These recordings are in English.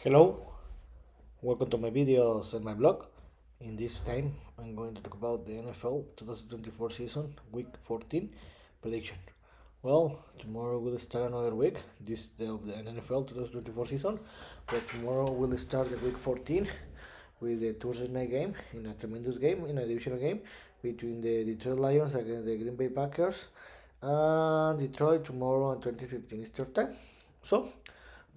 Hello, welcome to my videos and my blog. In this time, I'm going to talk about the NFL 2024 season, week 14 prediction. Well, tomorrow we'll start another week, this day of the NFL 2024 season, but tomorrow we'll start the week 14 with the Thursday night game, in a tremendous game, in a divisional game between the Detroit Lions against the Green Bay Packers and Detroit tomorrow on 2015 Eastern time. So,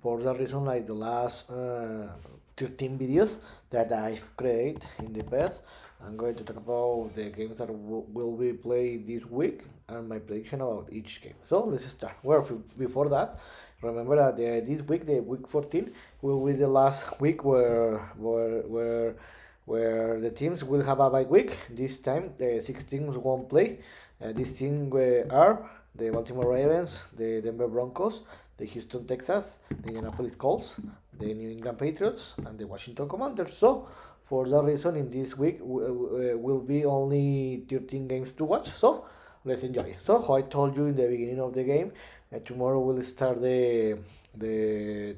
for that reason, like the last 13 videos that I've created in the past, I'm going to talk about the games that will be played this week and my prediction about each game. So let's start. Well, before that, remember that this week, the week 14, will be the last week where the teams will have a bye week. This time, the 6 teams won't play. These teams are the Baltimore Ravens, the Denver Broncos, the Houston Texans, the Indianapolis Colts, the New England Patriots, and the Washington Commanders. So, for that reason, in this week will be only 13 games to watch. So, let's enjoy. So, how I told you in the beginning of the game, tomorrow we'll start the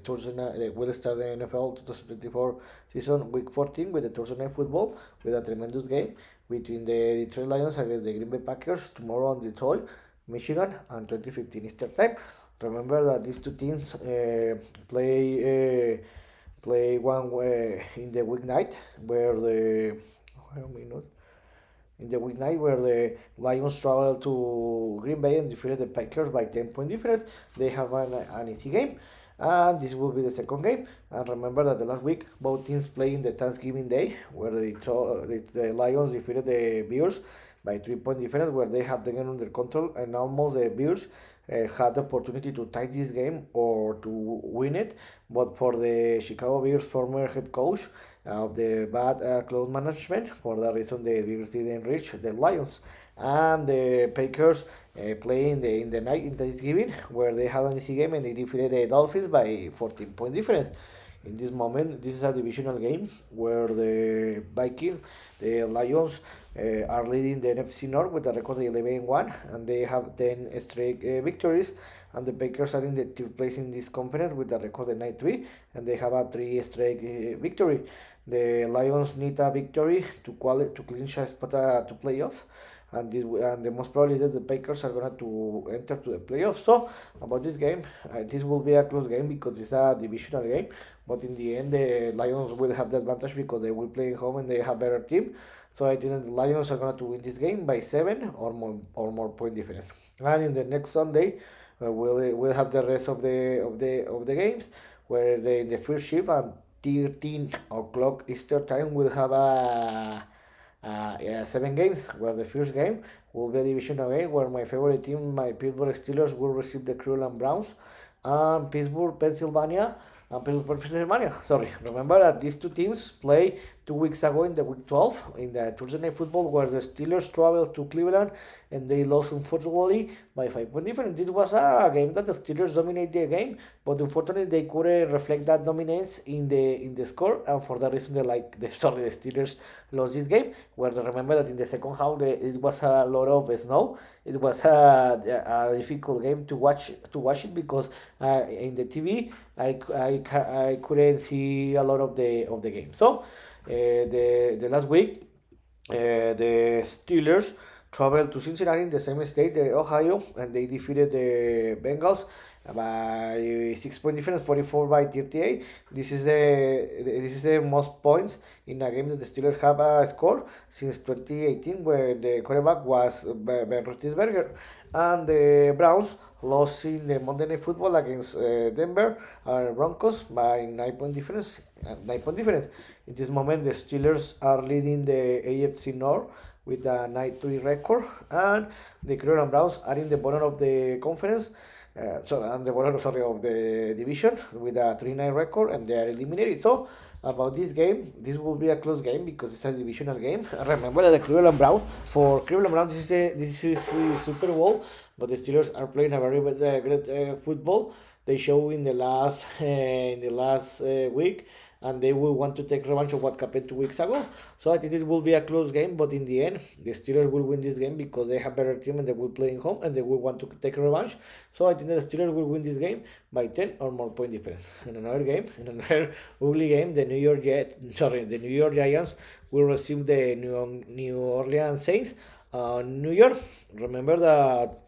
Thursday night. We'll start the NFL 2024 season week 14 with the Thursday night football with a tremendous game between the Detroit Lions against the Green Bay Packers tomorrow on Detroit, Michigan, and 2015 Eastern time. Remember that these two teams play one in the weeknight where the wait a minute in the weeknight where the Lions travel to Green Bay and defeated the Packers by 10-point difference. They have an easy game, and this will be the second game. And remember that the last week both teams play in the Thanksgiving Day, where the Lions defeated the Bears by 3-point difference, where they have the game under control, and almost the Bears had the opportunity to tie this game or to win it, but for the Chicago Bears former head coach of the bad clock management, for that reason the Bears didn't reach the Lions. And the Packers play in the night in Thanksgiving, where they had an easy game and they defeated the Dolphins by 14-point difference. In this moment, this is a divisional game where the Vikings, the Lions, are leading the NFC North with a record of 11-1, and they have 10 straight victories. And the Packers are in the third place in this conference with a record of 9-3, and they have a 3 straight victory. The Lions need a victory to clinch a spot to playoff, and the most probably is that the Packers are going to enter to the playoffs. So about this game, this will be a close game because it's a divisional game, but in the end the Lions will have the advantage because they will play at home and they have better team. So I think the Lions are going to win this game by 7 or more point difference. And in the next Sunday, we'll have the rest of the games where in the first shift and 13 o'clock Eastern time we'll have yeah, 7 games. Where the first game will be a divisional game where my favorite team, my Pittsburgh Steelers, will receive the Cleveland Browns, and Pittsburgh, Pennsylvania. Pennsylvania. Sorry, remember that these two teams played 2 weeks ago in the week 12 in the Thursday Night Football, where the Steelers traveled to Cleveland and they lost unfortunately by 5-point difference. This was a game that the Steelers dominated the game, but unfortunately they couldn't reflect that dominance in the score, and for that reason the Steelers lost this game. Where remember that in the second half it was a lot of snow. It was a difficult game to watch it because in the TV I couldn't see a lot of the game. So the last week the Steelers traveled to Cincinnati in the same state, Ohio, and they defeated the Bengals by 6-point difference, 44 by 38. This is the most points in a game that the Steelers have scored since 2018, when the quarterback was Ben Roethlisberger. And the Browns lost in the Monday Night Football against Denver Broncos by 9-point difference. 9-point difference. In this moment, the Steelers are leading the AFC North with a 9-3 record, and the Cleveland Browns are in the bottom of the conference. And the bottom, sorry, of the division with a 3-9 record, and they are eliminated. So about this game, this will be a close game because it's a divisional game. Remember that the Cleveland Browns, for Cleveland Browns, this is the Super Bowl, but the Steelers are playing a very great football. they show in the last week, and they will want to take revenge of what happened 2 weeks ago. So I think it will be a close game, but in the end, the Steelers will win this game because they have better team and they will play in home and they will want to take revenge. So I think the Steelers will win this game by 10 or more point difference. In another game, in another ugly game, the New York Giants will receive the New Orleans Saints. New York, remember that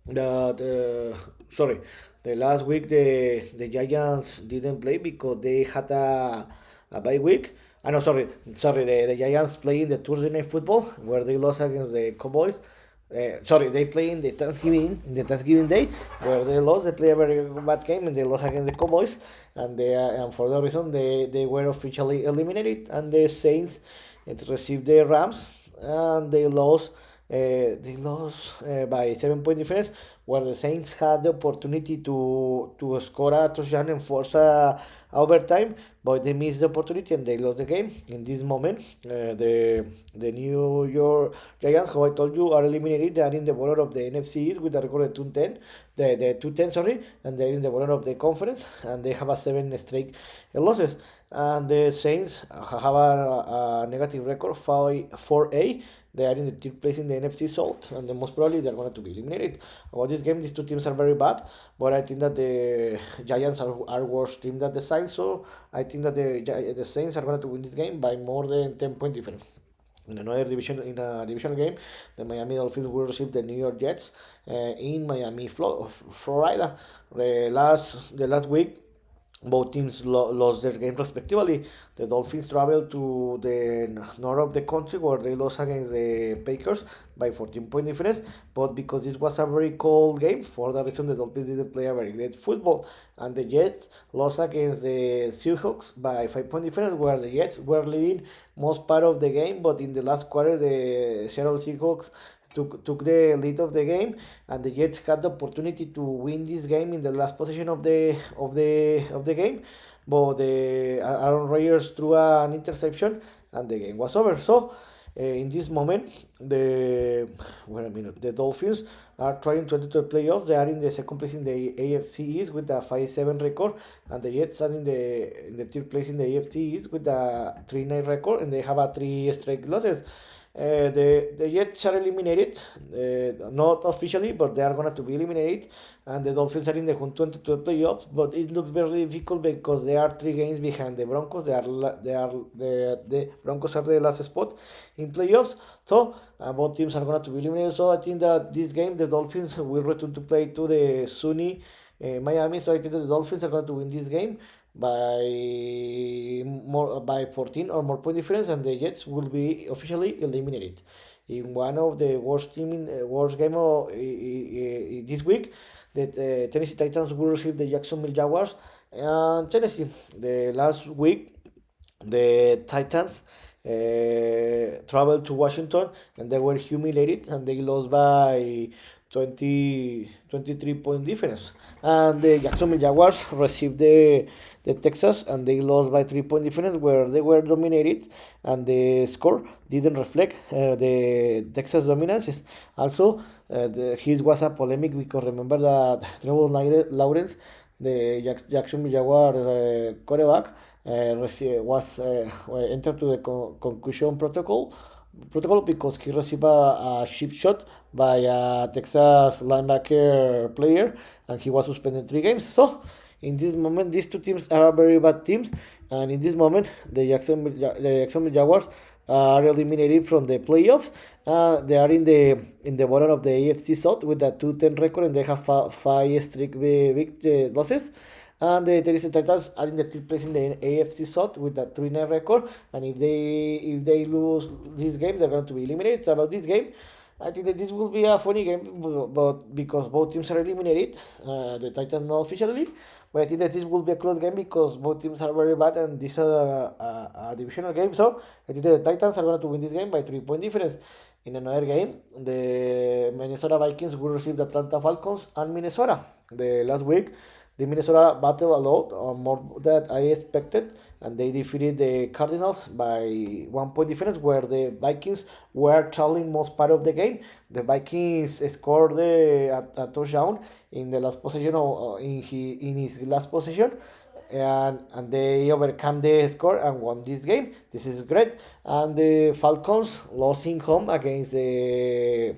the sorry, the last week the Giants didn't play because they had a bye week. I know, sorry. The Giants play in the Thursday night football where they lost against the Cowboys. Sorry, they play in the Thanksgiving day where they lost. They play a very bad game and they lost against the Cowboys, and for that reason they were officially eliminated. And the Saints received the Rams and they lost by 7 point difference, where the Saints had the opportunity to score a touchdown and force a overtime, but they missed the opportunity and they lost the game. In this moment, the New York Giants, how I told you, are eliminated. They are in the bottom of the NFC East with a record of 210, the 210, sorry, and they're in the bottom of the conference, and they have a seven straight losses. And the Saints have a negative record, 4A. They are in the third place in the NFC South, and the most probably they're going to be eliminated. About this game, these two teams are very bad, but I think that the Giants are worse team than the Saints, so I think that the Saints are going to win this game by more than 10 point difference. In a divisional game, the Miami Dolphins will receive the New York Jets in Miami, Florida. The last week, both teams lost their game respectively. The Dolphins traveled to the north of the country where they lost against the Packers by 14 point difference. But because this was a very cold game, for that reason the Dolphins didn't play a very great football. And the Jets lost against the Seahawks by 5 point difference, where the Jets were leading most part of the game, but in the last quarter the Seattle Seahawks took the lead of the game, and the Jets had the opportunity to win this game in the last position of the game, but the Aaron Rodgers threw an interception, and the game was over. So. In this moment, the Dolphins are trying to enter the playoffs. They are in the second place in the AFC East with a 5-7 record, and the Jets are in the third place in the AFC East with a 3-9 record, and they have a three straight losses. The Jets are eliminated, not officially, but they are going to be eliminated, and the Dolphins are in the 2022 playoffs. But it looks very difficult because they are 3 games behind the Broncos. The Broncos are the last spot in playoffs, so both teams are going to be eliminated. So I think that this game, the Dolphins will return to play to the sunny Miami. So I think that the Dolphins are going to win this game by 14 or more point difference, and the Jets will be officially eliminated. In one of the worst game of, this week, the Tennessee Titans will receive the Jacksonville Jaguars. And Tennessee, the last week, the Titans traveled to Washington and they were humiliated and they lost by 23 point difference. And the Jacksonville Jaguars received the Texas and they lost by 3 point difference where they were dominated and the score didn't reflect the Texas dominance. Also, his was a polemic because remember that Trevor Lawrence, the Jacksonville Jaguars quarterback, was entered to the concussion protocol because he received a chip shot by a Texas linebacker player and he was suspended 3 games. So in this moment, these two teams are very bad teams, and in this moment, the Jacksonville Jaguars are eliminated from the playoffs. They are in the bottom of the AFC South with a 2-10 record, and they have five straight big losses. And the Tennessee Titans are in the third place in the AFC South with a 3-9 record. And if they lose this game, they're going to be eliminated. So about this game, I think that this will be a funny game, but because both teams are eliminated, the Titans not officially. But I think that this will be a close game because both teams are very bad and this is a divisional game. So I think that the Titans are going to win this game by 3 point difference. In another game, the Minnesota Vikings will receive the Atlanta Falcons and Minnesota. The last week, The Minnesota battled a lot, more than I expected, and they defeated the Cardinals by 1 point difference, where the Vikings were trailing most part of the game. The Vikings scored a touchdown in the last possession in his last possession, and they overcome the score and won this game. This is great. And the Falcons lost in home against the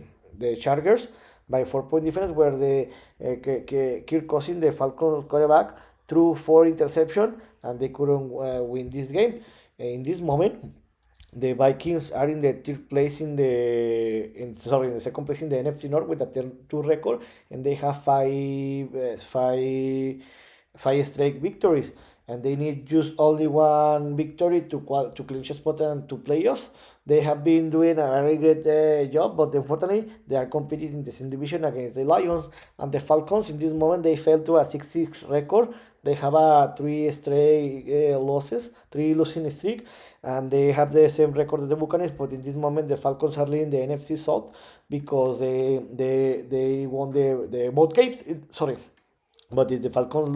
Chargers by 4 point difference, where the Kirk Cousins, the Falcons quarterback, threw 4 interceptions and they couldn't win this game. In this moment, the Vikings are in the third place in the second place in the NFC North with a 10-2 record, and they have five straight victories, and they need just only one victory to clinch a spot and to playoffs. They have been doing a very great job, but unfortunately they are competing in the same division against the Lions and the Falcons. In this moment, they fell to a 6-6 record. They have a three losing streak, and they have the same record as the Buccaneers. But in this moment, the Falcons are leading the NFC South because they won the both games. Sorry, but if the Falcons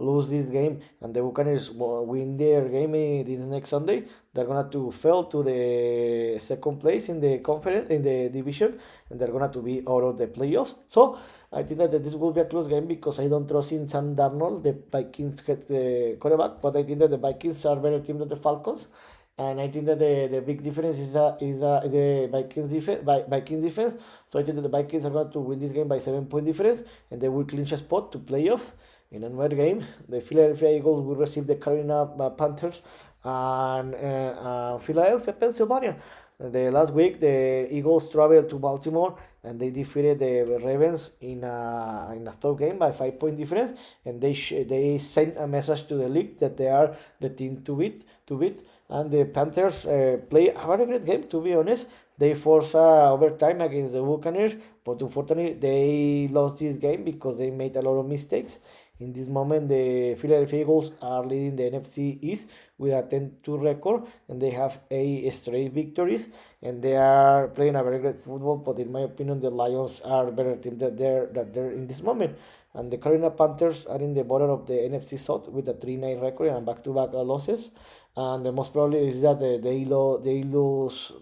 lose this game and the Buccaneers win their game this next Sunday, they're gonna to fall to the second place in the conference in the division, and they're gonna to be out of the playoffs. So I think that this will be a close game because I don't trust in Sam Darnold, the Vikings quarterback, but I think that the Vikings are better team than the Falcons. And I think that the big difference is the Vikings defense. So I think that the Vikings are going to win this game by 7 point difference, and they will clinch a spot to playoff. In another game, the Philadelphia Eagles will receive the Carolina Panthers and Philadelphia, Pennsylvania. The last week, the Eagles traveled to Baltimore and they defeated the Ravens in a tough game by 5 point difference. And they sent a message to the league that they are the team to beat. And the Panthers play a very great game, to be honest. They forced overtime against the Buccaneers, but unfortunately they lost this game because they made a lot of mistakes. In this moment, the Philadelphia Eagles are leading the NFC East with a 10-2 record, and they have 8 straight victories, and they are playing a very great football. But in my opinion, the Lions are a better team that they're in this moment. And the Carolina Panthers are in the bottom of the NFC South with a 3-9 record and back-to-back losses. And the most probably is that they lose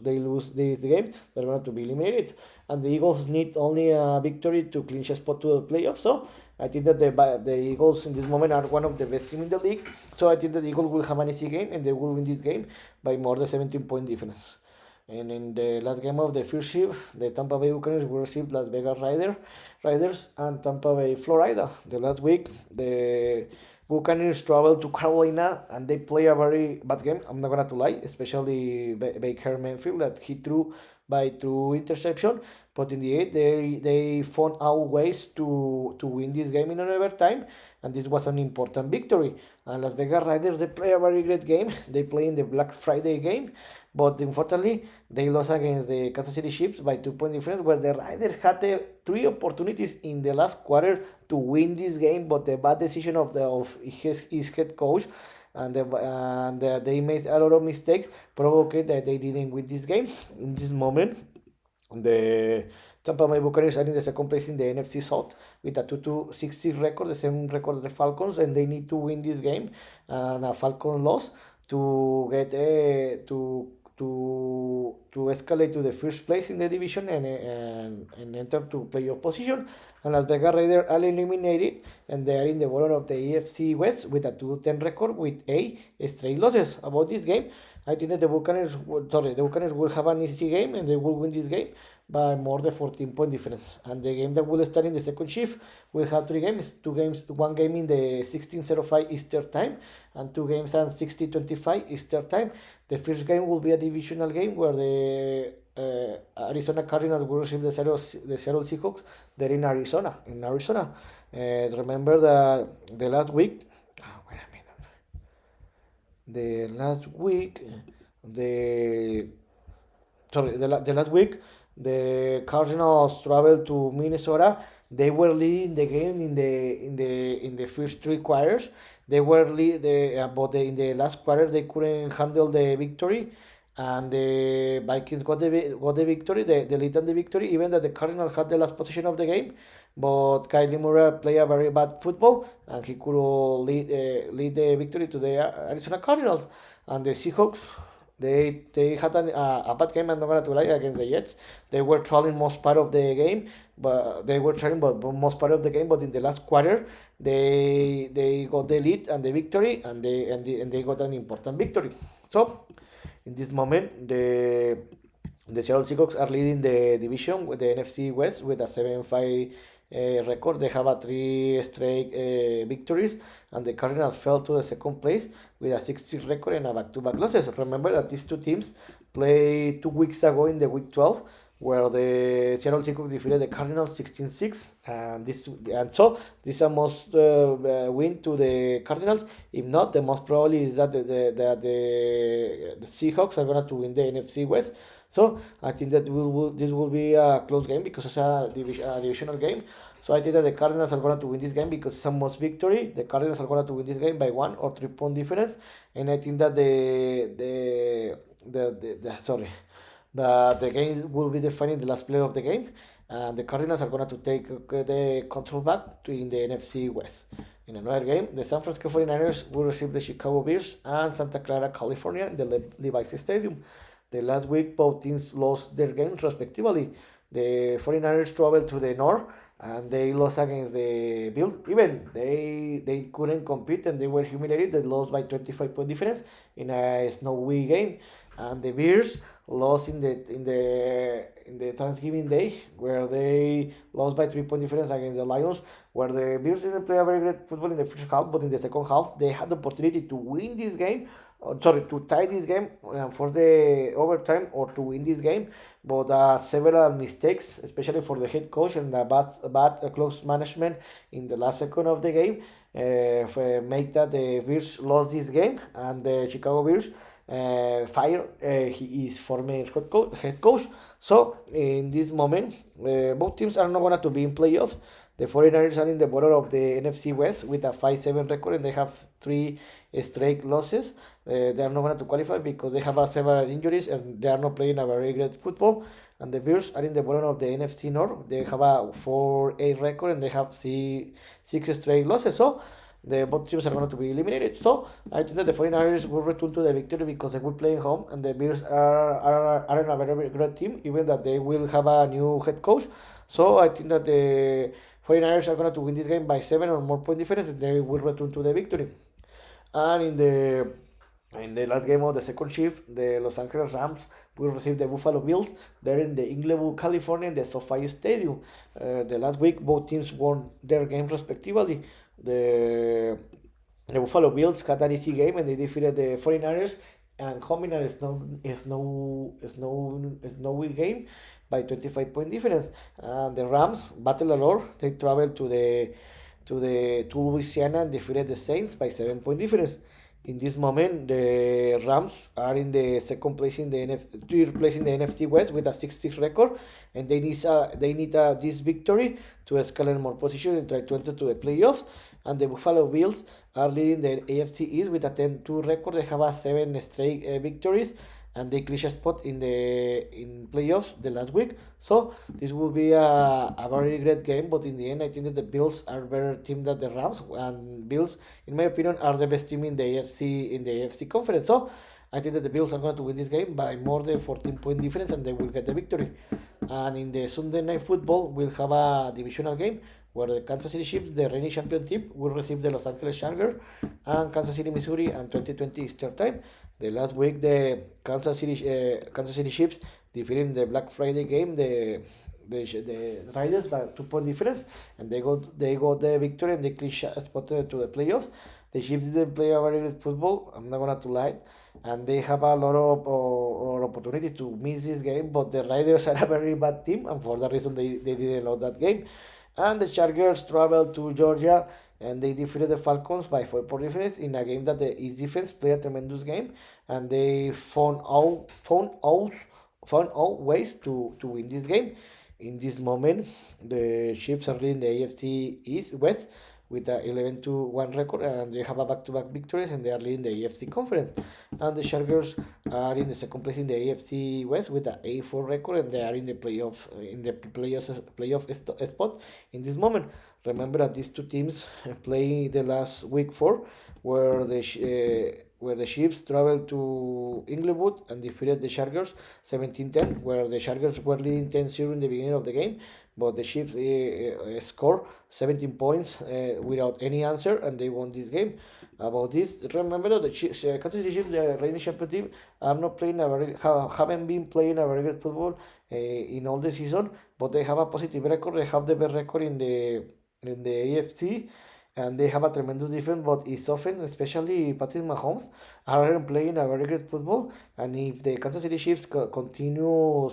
this game. They're going to be eliminated, and the Eagles need only a victory to clinch a spot to the playoffs. So I think that the Eagles in this moment are one of the best team in the league. So I think that the Eagles will have an easy game and they will win this game by more than 17 point difference. And in the last game of the first shift, the Tampa Bay Buccaneers will receive Las Vegas Riders and Tampa Bay, Florida. The last week, the Buccaneers traveled to Carolina and they play a very bad game. I'm not gonna to lie, especially Baker Mayfield that he threw by 2 interception. But in the end, they found out ways to win this game in another time, and this was an important victory. And Las Vegas Riders they play a very great game. They play in the Black Friday game, but unfortunately they lost against the Kansas City Chiefs by 2 point difference, where the Riders had three opportunities in the last quarter to win this game, but the bad decision of his head coach and they made a lot of mistakes provoked that they didn't win this game. In this moment, the Tampa Bay Buccaneers are in the second place in the NFC South with a 2-60 record, the same record as the Falcons, and they need to win this game and a Falcon loss to get to escalate to the first place in the division and enter to playoff position. And Las Vegas Raiders are eliminated, and they are in the bottom of the AFC West with a 2-10 record with 8 straight losses. About this game, I think that the Buccaneers will have an easy game and they will win this game by more than 14 point difference. And the game that will start in the second shift will have one game in the 16:05 Eastern time and 2 games at 16:25 Eastern time. The first game will be a divisional game where the Arizona Cardinals will receive the Seattle Seahawks. They're in Arizona. Remember that the last week. Wait a minute. The last week, the the last week, the Cardinals traveled to Minnesota. They were leading the game in the first 3 quarters. They were but in the last quarter they couldn't handle the victory, and the Vikings got the victory, the lead and the victory, even that the Cardinals had the last position of the game. But Kylie Murray played a very bad football, and he could lead the victory to the Arizona Cardinals. And the Seahawks, they had a bad game. I'm not gonna lie, against the Jets. They were trailing most part of the game, but they were trailing but most part of the game. But in the last quarter, they got the lead and the victory, and they got an important victory. So in this moment, the Seattle Seahawks are leading the division with the NFC West with a 7-5 record. They have a three straight victories, and the Cardinals fell to the second place with a 6 record and a back-to-back losses. Remember that these two teams played 2 weeks ago in the week 12, where the Seattle Seahawks defeated the Cardinals 16-6, and so this is a must win to the Cardinals. If not, the most probably is that the Seahawks are going to win the NFC West. So I think that this will be a close game because it's a divisional game. So I think that the Cardinals are going to win this game because it's a must victory. The Cardinals are going to win this game by 1 or 3 point difference, and I think that sorry, the game will be defining the last player of the game, and the Cardinals are going to take the control back in the NFC West. In another game, the San Francisco 49ers will receive the Chicago Bears and Santa Clara, California, in the Levi's Stadium. The last week, both teams lost their games respectively. The 49ers traveled to the north and they lost against the Bills. Even they couldn't compete and they were humiliated. They lost by 25-point difference in a snowy game. And the Bears lost in the Thanksgiving Day, where they lost by 3 point difference against the Lions, where the Bears didn't play a very great football in the first half, but in the second half they had the opportunity to win this game, to tie this game for the overtime or to win this game, but several mistakes, especially for the head coach and the bad close management in the last second of the game, make that the Bears lost this game, and the Chicago Bears fire his former head coach. So in this moment, both teams are not going to be in playoffs. The 49ers are in the bottom of the NFC West with a 5-7 record, and they have 3 straight losses. They are not going to qualify because they have several injuries and they are not playing a very great football. And the Bears are in the bottom of the NFC North. They have a 4-8 record and they have 6 straight losses. So both teams are going to be eliminated. So I think that the 49ers will return to the victory because they will play home, and the Bears are in a very, very great team, even that they will have a new head coach. So I think that the 49ers are going to win this game by 7 or more point difference, and they will return to the victory. And in the last game of the second shift, the Los Angeles Rams will receive the Buffalo Bills. They're in the Inglewood, California, in the SoFi Stadium. The last week, both teams won their games respectively. The the Buffalo Bills had an easy game and they defeated the 49ers and home in a snowy game by 25-point difference. And the Rams battle a lot. They traveled to Louisiana and defeated the Saints by 7-point difference. In this moment, the Rams are in the second place in the third place in the NFC West with a 6-6 record, and they need this victory to escalate more position and try to enter to the playoffs. And the Buffalo Bills are leading the AFC East with a 10-2 record. They have a 7 straight victories, and they clinch a spot in playoffs the last week. So this will be a very great game. But in the end, I think that the Bills are better team than the Rams, and Bills, in my opinion, are the best team in the AFC conference. So I think that the Bills are going to win this game by more than 14-point difference, and they will get the victory. And in the Sunday Night Football, we'll have a divisional game where the Kansas City Chiefs, the reigning champion team, will receive the Los Angeles Chargers and Kansas City, Missouri, and 2020 Eastern Time. The last week, the Kansas City Chiefs defeating the Black Friday game, the Riders by 2 point difference, and they got the victory and they clinched a spot to the playoffs. The Chiefs didn't play a very good football. I'm not gonna to lie, and they have a lot of opportunity to miss this game. But the Riders are a very bad team, and for that reason, they didn't lose that game. And the Chargers traveled to Georgia and they defeated the Falcons by 4 point difference in a game that the East defense played a tremendous game, and they found out ways to win this game. In this moment, the Chiefs are leading the AFC East West with a 11-1 record, and they have a back-to-back victories, and they are leading the AFC conference. And the Chargers are in the second place in the AFC West with a 8-4 record, and they are in the playoff spot in this moment. Remember that these two teams play the last week 4, where the Chiefs traveled to Inglewood and defeated the Chargers 17-10, where the Chargers were leading 10-0 in the beginning of the game, but the Chiefs scored 17 points without any answer, and they won this game. About this, remember that the Chiefs, Kansas City Chiefs, the reigning champion team, are not playing haven't been playing a very good football in all the season, but they have a positive record. They have the best record in the AFC, and they have a tremendous defense, but it's often, especially Patrick Mahomes, are playing a very great football. And if the Kansas City Chiefs continue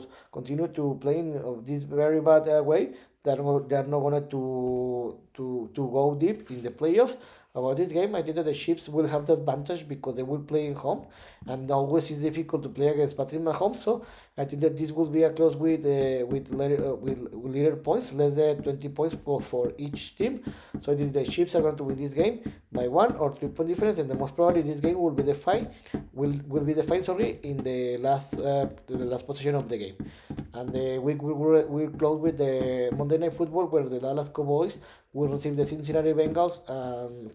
to play in this very bad way, they're not going to go deep in the playoffs. About this game, I think that the Chiefs will have the advantage because they will play in home, and always it's difficult to play against Patrick Mahomes. So I think that this will be a close with little points, less than 20 points for each team. So the Chiefs are going to win this game by 1 or 3 point difference, and the most probably this game will be defined in the last position of the game. And we will close with the Monday Night Football, where the Dallas Cowboys will receive the Cincinnati Bengals and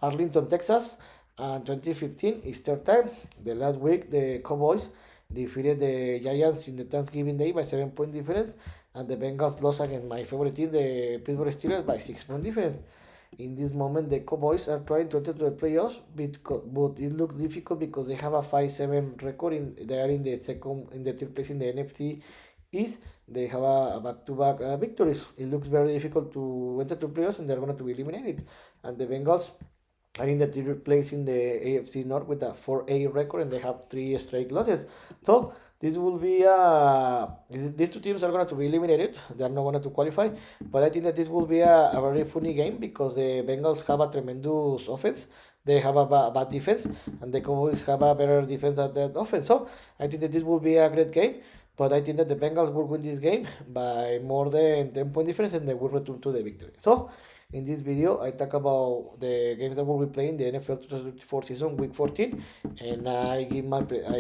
Arlington, Texas, and 2015 Easter time. The last week, the Cowboys defeated the Giants in the Thanksgiving Day by 7 point difference, and the Bengals lost against my favorite team, the Pittsburgh Steelers, by 6 point difference. In this moment, the Cowboys are trying to enter to the playoffs, but it looks difficult because they have a 5-7 record. They are in the third place in the NFC East. They have a back-to-back victories. It looks very difficult to enter to playoffs, and they're going to be eliminated. And the Bengals are in the third place in the AFC North with a 4-8 record, and they have 3 straight losses. So this will be these two teams are going to be eliminated. They are not going to qualify, but I think that this will be a very funny game because the Bengals have a tremendous offense. They have a bad defense, and the Cowboys have a better defense than that offense. So I think that this will be a great game. But I think that the Bengals will win this game by more than 10 point difference, and they will return to the victory. So in this video, I talk about the games that will be playing the NFL 2024 season, week 14, and I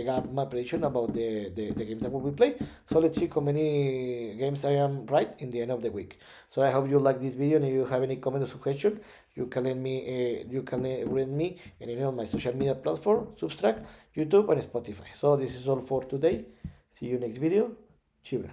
got my prediction about the games that will be played. So let's see how many games I am right in the end of the week. So I hope you like this video, and if you have any comment or suggestion, you can read me in any of my social media platforms, Substack, YouTube, and Spotify. So this is all for today. See you next video. Chibra.